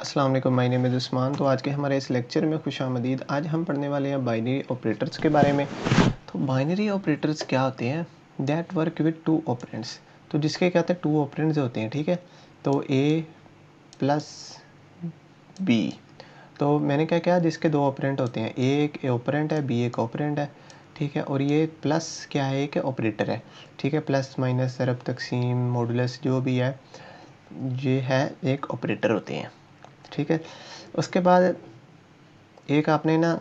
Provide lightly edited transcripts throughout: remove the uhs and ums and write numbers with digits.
अस्सलाम वालेकुम, my name is Usman. तो आज के हमारे इस लेक्चर में खुशामदीद। आज हम पढ़ने वाले हैं बाइनरी ऑपरेटर्स के बारे में। तो बाइनरी ऑपरेटर्स क्या होते हैं? That work with two operands. तो जिसके क्या होते हैं, टू ऑपरेंड्स होते हैं, ठीक है। तो ए प्लस बी। तो मैंने क्या किया, जिसके दो ऑपरेंड होते हैं, ए एक ऑपरेंड है, बी एक ऑपरेंड है, ठीक है। और ये प्लस क्या है, एक ऑपरेटर है, ठीक है। प्लस माइनस ज़रब तकसीम मॉडुलस जो भी है, ये है एक ऑपरेटर होते हैं, ठीक है। उसके बाद एक आपने ना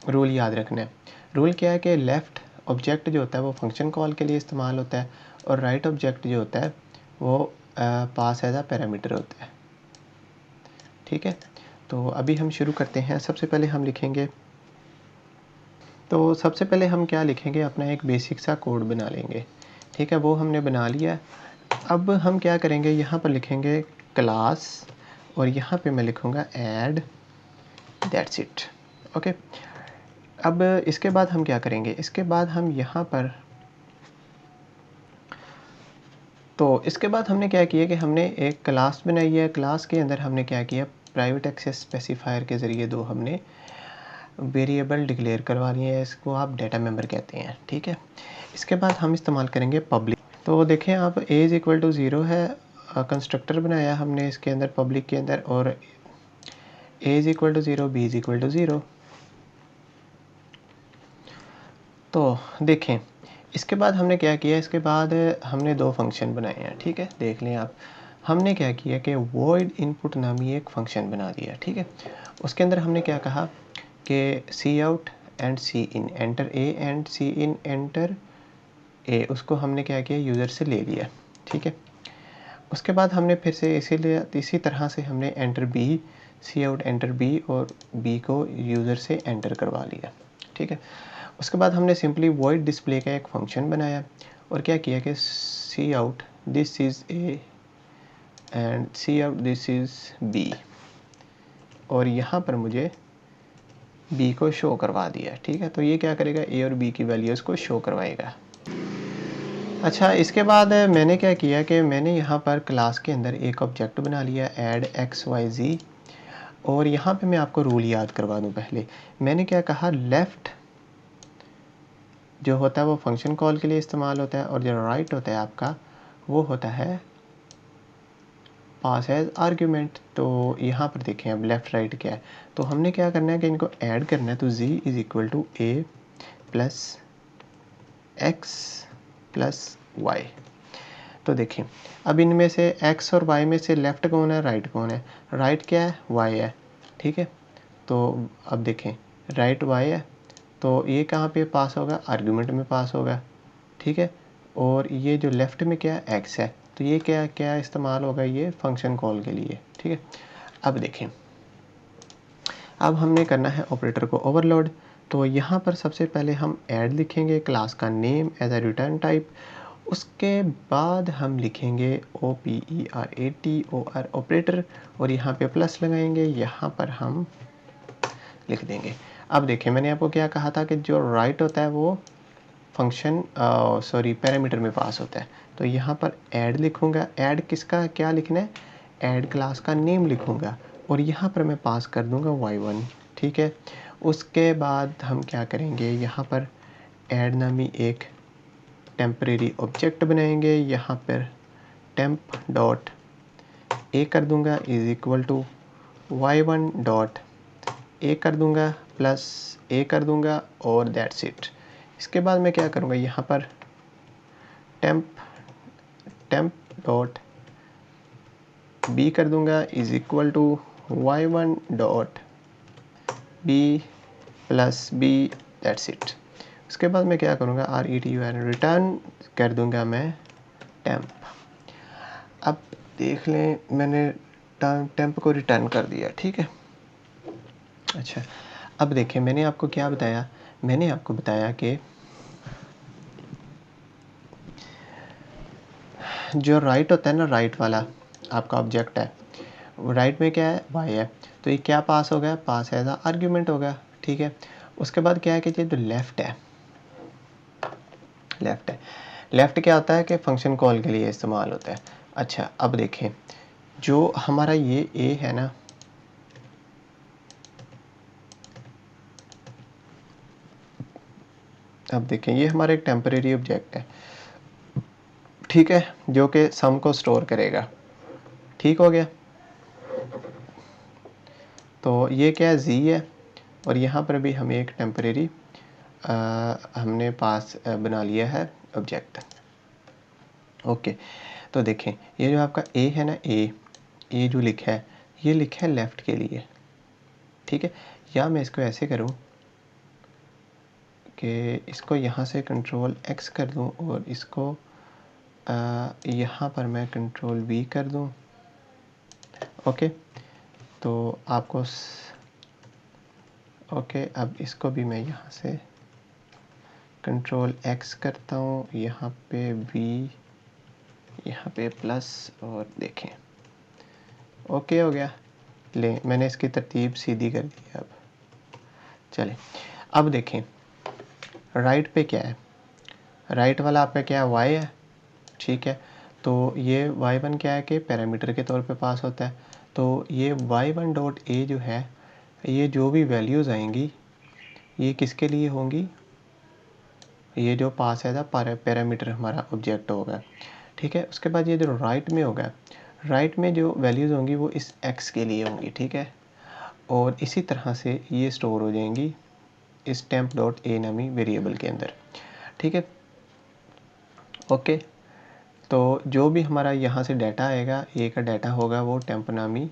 रूल याद रखना है। रूल क्या है कि लेफ़्ट ऑब्जेक्ट जो होता है वो फंक्शन कॉल के लिए इस्तेमाल होता है, और राइट ऑब्जेक्ट जो होता है वो पास एज अ पैरामीटर होता है, ठीक है। तो अभी हम शुरू करते हैं। सबसे पहले हम लिखेंगे, तो सबसे पहले हम क्या लिखेंगे, अपना एक बेसिक सा कोड बना लेंगे, ठीक है। वो हमने बना लिया। अब हम क्या करेंगे, यहाँ पर लिखेंगे क्लास, और यहाँ पे मैं लिखूँगा ऐड, दैट्स इट, ओके। अब इसके बाद हम क्या करेंगे, इसके बाद हम यहाँ पर, तो इसके बाद हमने क्या किया कि हमने एक क्लास बनाई है। क्लास के अंदर हमने क्या किया, प्राइवेट एक्सेस स्पेसिफायर के ज़रिए दो हमने वेरिएबल डिक्लेयर करवा लिए हैं। इसको आप डाटा मेंबर कहते हैं, ठीक है। इसके बाद हम इस्तेमाल करेंगे पब्लिक। तो देखें आप, A is equal to zero है, कंस्ट्रक्टर बनाया हमने इसके अंदर, पब्लिक के अंदर, और A is equal to zero, B is equal to zero. तो देखें, इसके बाद हमने क्या किया, इसके बाद हमने दो फंक्शन बनाए हैं, ठीक है। देख लें आप, हमने क्या किया कि वॉइड इनपुट नामी एक फ़ंक्शन बना दिया, ठीक है। उसके अंदर हमने क्या कहा कि C out and C in, enter A and C in enter A, उसको हमने क्या किया, यूज़र से ले लिया, ठीक है। उसके बाद हमने फिर से इसीलिए इसी तरह से हमने एंटर बी, सी आउट एंटर बी, और बी को यूज़र से एंटर करवा लिया, ठीक है। उसके बाद हमने सिंपली वॉइड डिस्प्ले का एक फंक्शन बनाया, और क्या किया कि C out this is A and C out this is B, और यहाँ पर मुझे बी को शो करवा दिया, ठीक है। तो ये क्या करेगा, ए और बी की वैल्यूज़ को शो करवाएगा। अच्छा, इसके बाद मैंने क्या किया कि मैंने यहाँ पर क्लास के अंदर एक ऑब्जेक्ट बना लिया, ऐड एक्स वाई जी। और यहाँ पे मैं आपको रूल याद करवा दूँ। पहले मैंने क्या कहा, लेफ़्ट जो होता है वो फंक्शन कॉल के लिए इस्तेमाल होता है, और जो राइट होता है आपका वो होता है पास एज आर्ग्यूमेंट। तो यहाँ पर देखें अब लेफ़्ट राइट क्या है, तो हमने क्या करना है कि इनको ऐड करना है। तो z is equal to A plus X plus Y. तो देखें, अब इनमें से x और y में से लेफ़्ट कौन है, राइट कौन है? राइट क्या है, y है, ठीक है। तो अब देखें, राइट y है, तो ये कहाँ पे पास होगा, आर्गुमेंट में पास होगा, ठीक है। और ये जो लेफ़्ट में क्या है, x है, तो ये क्या क्या इस्तेमाल होगा, ये फंक्शन कॉल के लिए, ठीक है। अब देखें, अब हमने करना है ऑपरेटर को ओवरलोड। तो यहाँ पर सबसे पहले हम ऐड लिखेंगे, क्लास का name as a return type. उसके बाद हम लिखेंगे OPERATOR ऑपरेटर, और यहाँ पे प्लस लगाएंगे, यहाँ पर हम लिख देंगे। अब देखिए, मैंने आपको क्या कहा था कि जो राइट होता है वो फंक्शन पैरामीटर में पास होता है। तो यहाँ पर ऐड लिखूँगा, ऐड किसका क्या लिखना है, ऐड क्लास का नेम लिखूँगा, और यहाँ पर मैं पास कर दूँगा y1, ठीक है। उसके बाद हम क्या करेंगे, यहाँ पर ऐड नामी एक टेम्परेरी ऑब्जेक्ट बनाएंगे, यहाँ पर टेम्प डॉट ए कर दूँगा is equal to y1 dot A कर दूँगा प्लस ए कर दूँगा, और दैट्स इट। इसके बाद मैं क्या करूँगा, यहाँ पर टेम्प डॉट बी कर दूँगा is equal to y1 dot B plus B, that's it. उसके बाद मैं क्या करूँगा, रिटर्न कर दूँगा मैं टेम्प। अब देख लें, मैंने टेम्प को रिटर्न कर दिया, ठीक है। अच्छा, अब देखें, मैंने आपको क्या बताया, मैंने आपको बताया कि जो राइट होता है ना, राइट वाला आपका ऑब्जेक्ट है, राइट में क्या है, y है, तो ये क्या पास होगा, पास एज आर्ग्यूमेंट होगा, ठीक है। उसके बाद क्या है कि ये जो लेफ़्ट है, लेफ़्ट क्या होता है कि फंक्शन कॉल के लिए इस्तेमाल होता है। अच्छा, अब देखें, जो हमारा ये ए है ना, अब देखें ये हमारा एक टेम्परेरी ऑब्जेक्ट है, ठीक है, जो कि सम को स्टोर करेगा। ठीक हो गया। तो ये क्या है, जी है, और यहाँ पर भी हमें एक टेम्परेरी हमने पास बना लिया है ऑब्जेक्ट। ओके, तो देखें ये जो आपका ए है ना, ए जो लिखा है, ये लिखा है लेफ़्ट के लिए, ठीक है। या मैं इसको ऐसे करूँ कि इसको यहाँ से कंट्रोल एक्स कर दूँ और इसको यहाँ पर मैं कंट्रोल वी कर दूँ। ओके, तो आपको ओके, अब इसको भी मैं यहाँ से कंट्रोल एक्स करता हूँ, यहाँ पे वी, यहाँ पे प्लस, और देखें ओके हो गया। ले, मैंने इसकी तरतीब सीधी कर दी। अब चलें, अब देखें राइट पे क्या है, राइट वाला आपका क्या है, वाई है, ठीक है। तो ये y1 क्या है कि पैरामीटर के तौर पे पास होता है। तो ये y1 डॉट ए जो है, ये जो भी वैल्यूज़ आएंगी ये किसके लिए होंगी, ये जो पास है पैरामीटर हमारा ऑब्जेक्ट होगा, ठीक है। उसके बाद ये जो राइट में होगा, राइट में जो वैल्यूज़ होंगी वो इस x के लिए होंगी, ठीक है। और इसी तरह से ये स्टोर हो जाएंगी इस टेम्प डॉट ए नामी वेरिएबल के अंदर, ठीक है। ओके, तो जो भी हमारा यहाँ से डाटा आएगा, ए का डाटा होगा, वो टेम्प नामी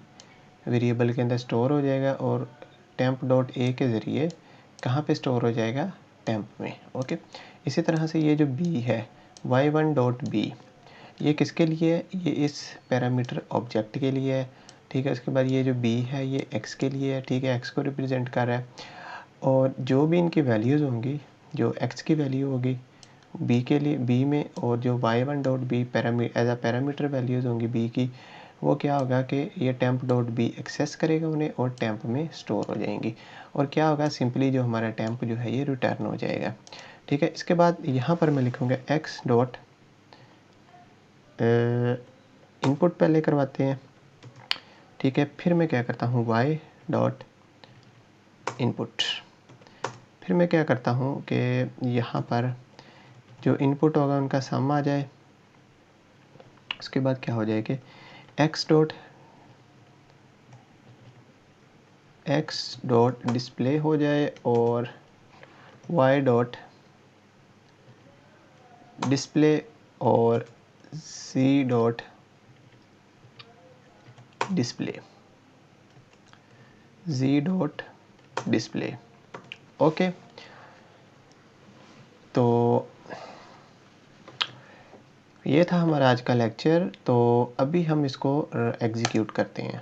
वेरिएबल के अंदर स्टोर हो जाएगा और टेम्प डॉट ए के ज़रिए कहाँ पे स्टोर हो जाएगा, टेम्प में। ओके, इसी तरह से ये जो बी है, y1 डॉट बी, ये किसके लिए है, ये इस पैरामीटर ऑब्जेक्ट के लिए है, ठीक है। उसके बाद ये जो बी है ये x के लिए है, ठीक है, x को रिप्रेजेंट कर रहा है। और जो भी इनकी वैल्यूज़ होंगी, जो x की वैल्यू होगी b के लिए, b में, और जो y1 dot B as a parameter values होंगी b की, वो क्या होगा कि ये टेम्प डॉट बी एक्सेस करेगा उन्हें और टेम्प में स्टोर हो जाएंगी। और क्या होगा, सिंपली जो हमारा टेम्प जो है ये रिटर्न हो जाएगा, ठीक है। इसके बाद यहाँ पर मैं लिखूँगा x डॉट इनपुट पहले करवाते हैं, ठीक है। फिर मैं क्या करता हूँ, y डॉट इनपुट, फिर मैं क्या करता हूँ कि यहाँ पर जो इनपुट होगा उनका सम आ जाए। उसके बाद क्या हो जाए कि एक्स डॉट डिस्प्ले हो जाए और y डॉट डिस्प्ले और z dot display, z dot display. Okay, तो ये था हमारा आज का लेक्चर। तो अभी हम इसको एग्जीक्यूट करते हैं।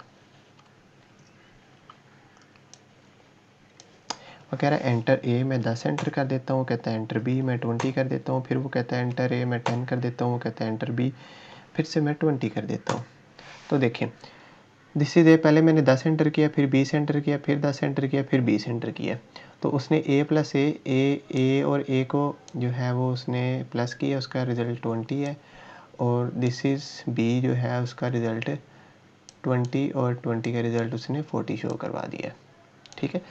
वो कह रहा है एंटर ए, मैं 10 एंटर कर देता हूँ, कहता है एंटर बी, मैं 20 कर देता हूँ। फिर वो कहता है एंटर ए, मैं 10 कर देता हूँ, वो कहता है एंटर बी, फिर से मैं 20 कर देता हूँ। तो देखिए दिस इज ए, पहले मैंने 10 एंटर किया, फिर 20 एंटर किया, फिर 10 एंटर किया, फिर 20 एंटर किया। तो उसने ए प्लस ए और ए को जो है वो उसने प्लस किया, उसका रिज़ल्ट 20 है। और दिस इज़ बी जो है उसका रिज़ल्ट 20 और 20 का रिज़ल्ट उसने 40 शो करवा दिया, ठीक है।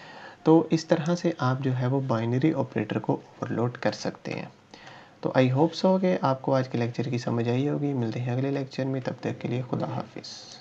तो इस तरह से आप जो है वो बाइनरी ऑपरेटर को ओवरलोड कर सकते हैं। तो आई होप सो कि आपको आज के लेक्चर की समझ आई होगी। मिलते हैं अगले लेक्चर में, तब तक के लिए खुदा हाफिज़।